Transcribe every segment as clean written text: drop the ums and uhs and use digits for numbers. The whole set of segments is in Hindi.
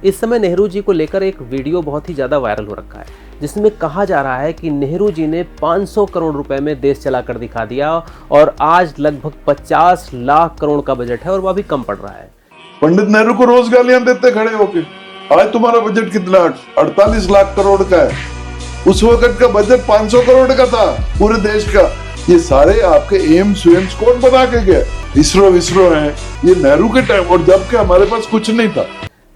इस समय नेहरू जी को लेकर एक वीडियो बहुत ही ज़्यादा वायरल हो रखा है, जिसमें कहा जा रहा है कि नेहरू जी ने 500 करोड़ रुपए में देश चलाकर दिखा दिया और आज लगभग 50 लाख करोड़ का बजट है और वह भी कम पड़ रहा है। पंडित नेहरू को रोज गालियां देते खड़े होके, आज तुम्हारा बजट कितना 48 लाख करोड़ का है, उस वक्त का बजट 500 करोड़ का था पूरे देश का। ये सारे आपके एम्स कौन बना के गए? इसरो है, ये नेहरू के टाइम, और जबकि हमारे पास कुछ नहीं था।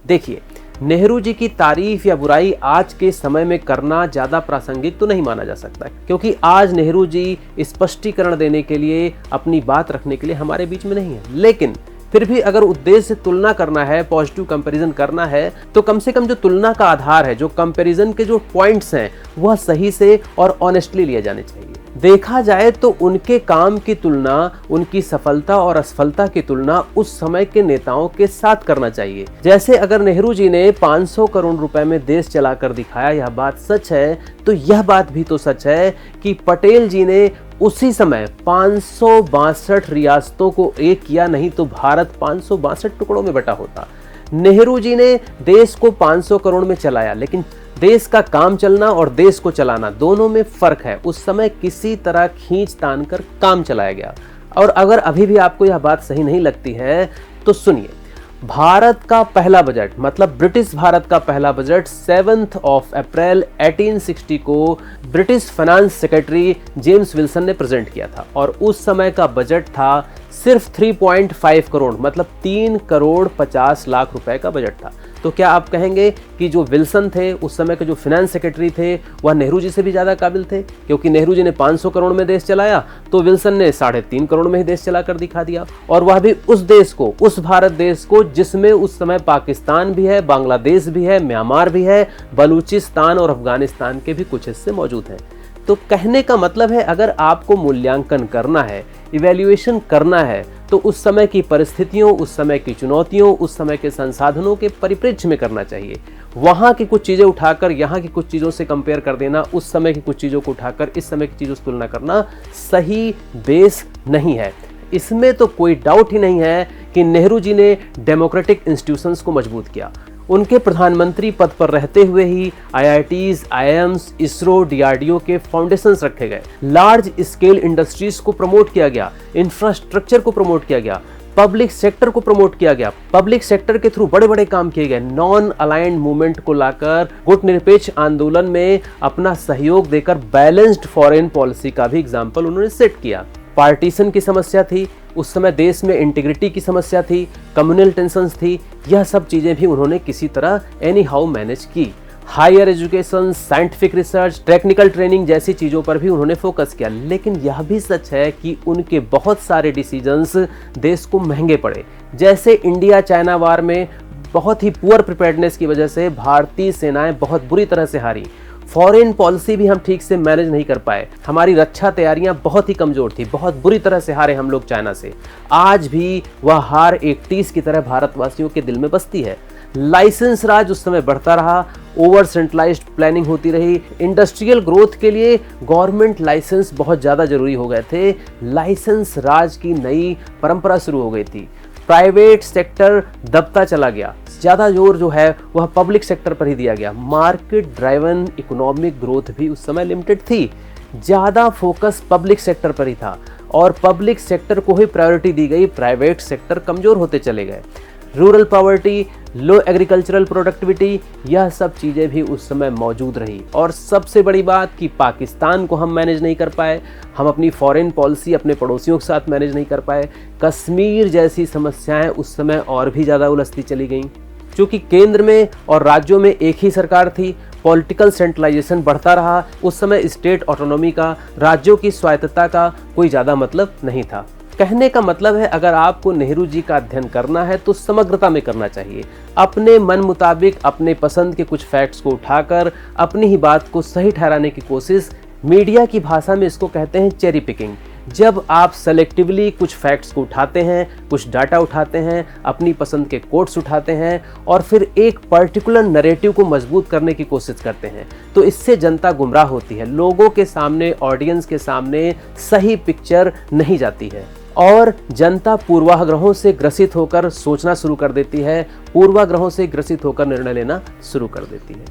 देखिए, नेहरू जी की तारीफ या बुराई आज के समय में करना ज्यादा प्रासंगिक तो नहीं माना जा सकता, क्योंकि आज नेहरू जी स्पष्टीकरण देने के लिए, अपनी बात रखने के लिए हमारे बीच में नहीं है। लेकिन फिर भी अगर उद्देश्य से तुलना करना है, पॉजिटिव कंपैरिजन करना है, तो कम से कम जो तुलना का आधार है, जो कंपैरिजन के जो पॉइंट्स हैं, वह सही से और ऑनेस्टली लिए जाने चाहिए। देखा जाए तो उनके काम की तुलना, उनकी सफलता और असफलता की तुलना उस समय के नेताओं के साथ करना चाहिए। जैसे अगर नेहरू जी ने 500 करोड़ रुपए में देश चलाकर दिखाया, यह बात सच है, तो यह बात भी तो सच है कि पटेल जी ने उसी समय 562 रियासतों को एक किया, नहीं तो भारत 562 टुकड़ों में बटा होता। नेहरू जी ने देश को 500 करोड़ में चलाया, लेकिन देश का काम चलना और देश को चलाना दोनों में फर्क है। उस समय किसी तरह खींच तान कर काम चलाया गया। और अगर अभी भी आपको यह बात सही नहीं लगती है तो सुनिए, भारत का पहला बजट, मतलब ब्रिटिश भारत का पहला बजट 7 अप्रैल 1860 को British finance secretary James Wilson ने प्रेजेंट किया था और उस समय का बजट था सिर्फ 3.5 करोड़, मतलब 3 करोड़ 50 लाख रुपए का बजट था। तो क्या आप कहेंगे कि जो विल्सन थे, उस समय के जो फाइनेंस सेक्रेटरी थे, वह नेहरू जी से भी ज्यादा काबिल थे? क्योंकि नेहरू जी ने 500 करोड़ में देश चलाया, तो विल्सन ने 3.5 करोड़ में ही देश चलाकर दिखा दिया, और वह भी उस देश को, उस भारत देश को जिसमें उस समय पाकिस्तान भी है, बांग्लादेश भी है, म्यांमार भी है, बलूचिस्तान और अफगानिस्तान के भी कुछ हिस्से मौजूद हैं। तो कहने का मतलब है, अगर आपको मूल्यांकन करना है, इवैल्यूएशन करना है, तो उस समय की परिस्थितियों, उस समय की चुनौतियों, उस समय के संसाधनों के परिप्रेक्ष्य में करना चाहिए। वहाँ की कुछ चीज़ें उठाकर यहाँ की कुछ चीज़ों से कंपेयर कर देना, उस समय की कुछ चीज़ों को उठाकर इस समय की चीज़ों से तुलना करना सही बेस नहीं है। इसमें तो कोई डाउट ही नहीं है कि नेहरू जी ने डेमोक्रेटिक इंस्टीट्यूशंस को मजबूत किया। उनके प्रधानमंत्री पद पर रहते हुए ही IITs, IIMs, इसरो, DRDO के फाउंडेशंस रखे गए, लार्ज स्केल इंडस्ट्रीज को प्रमोट किया गया, इंफ्रास्ट्रक्चर को प्रमोट किया गया, पब्लिक सेक्टर को प्रमोट किया गया, पब्लिक सेक्टर के थ्रू बड़े बड़े काम किए गए, नॉन अलाइंड मूवमेंट को लाकर गुटनिरपेक्ष आंदोलन में अपना सहयोग देकर बैलेंस्ड फॉरेन पॉलिसी का भी एग्जाम्पल उन्होंने सेट किया। पार्टीशन की समस्या थी, उस समय देश में इंटीग्रिटी की समस्या थी, कम्युनल टेंशन्स थी, यह सब चीजें भी उन्होंने किसी तरह एनी हाउ मैनेज की। Higher education, scientific research, technical training जैसी चीज़ों पर भी उन्होंने फोकस किया। लेकिन यह भी सच है कि उनके बहुत सारे डिसीजंस देश को महंगे पड़े। जैसे इंडिया चाइना वार में बहुत ही पुअर प्रिपेयर्डनेस की वजह से भारतीय सेनाएं बहुत बुरी तरह से हारी। फॉरेन पॉलिसी भी हम ठीक से मैनेज नहीं कर पाए, हमारी रक्षा तैयारियां बहुत ही कमजोर थी, बहुत बुरी तरह से हारे हम लोग चाइना से। आज भी वह हार एक टीस की तरह भारतवासियों के दिल में बसती है। लाइसेंस राज उस समय बढ़ता रहा, ओवर सेंट्रलाइज्ड प्लानिंग होती रही, इंडस्ट्रियल ग्रोथ के लिए गवर्नमेंट लाइसेंस बहुत ज़्यादा जरूरी हो गए थे, लाइसेंस राज की नई परंपरा शुरू हो गई थी, प्राइवेट सेक्टर दबता चला गया, ज़्यादा जोर जो है वह पब्लिक सेक्टर पर ही दिया गया। मार्केट ड्राइवन इकोनॉमिक ग्रोथ भी उस समय लिमिटेड थी, ज़्यादा फोकस पब्लिक सेक्टर पर ही था और पब्लिक सेक्टर को ही प्रायोरिटी दी गई, प्राइवेट सेक्टर कमज़ोर होते चले गए। रूरल पॉवर्टी, लो एग्रीकल्चरल प्रोडक्टिविटी, यह सब चीज़ें भी उस समय मौजूद रही। और सबसे बड़ी बात कि पाकिस्तान को हम मैनेज नहीं कर पाए, हम अपनी फॉरेन पॉलिसी अपने पड़ोसियों के साथ मैनेज नहीं कर पाए। कश्मीर जैसी समस्याएं उस समय और भी ज़्यादा उलझती चली गईं। चूँकि केंद्र में और राज्यों में एक ही सरकार थी, पॉलिटिकल सेंट्रलाइजेशन बढ़ता रहा। उस समय स्टेट ऑटोनॉमी का, राज्यों की स्वायत्तता का कोई ज़्यादा मतलब नहीं था। कहने का मतलब है, अगर आपको नेहरू जी का अध्ययन करना है तो समग्रता में करना चाहिए। अपने मन मुताबिक अपने पसंद के कुछ फैक्ट्स को उठाकर अपनी ही बात को सही ठहराने की कोशिश, मीडिया की भाषा में इसको कहते हैं चेरी पिकिंग। जब आप सेलेक्टिवली कुछ फैक्ट्स को उठाते हैं, कुछ डाटा उठाते हैं, अपनी पसंद के कोट्स उठाते हैं और फिर एक पर्टिकुलर नैरेटिव को मजबूत करने की कोशिश करते हैं, तो इससे जनता गुमराह होती है, लोगों के सामने, ऑडियंस के सामने सही पिक्चर नहीं जाती है। और जनता पूर्वाग्रहों से ग्रसित होकर सोचना शुरू कर देती है, पूर्वाग्रहों से ग्रसित होकर निर्णय लेना शुरू कर देती है।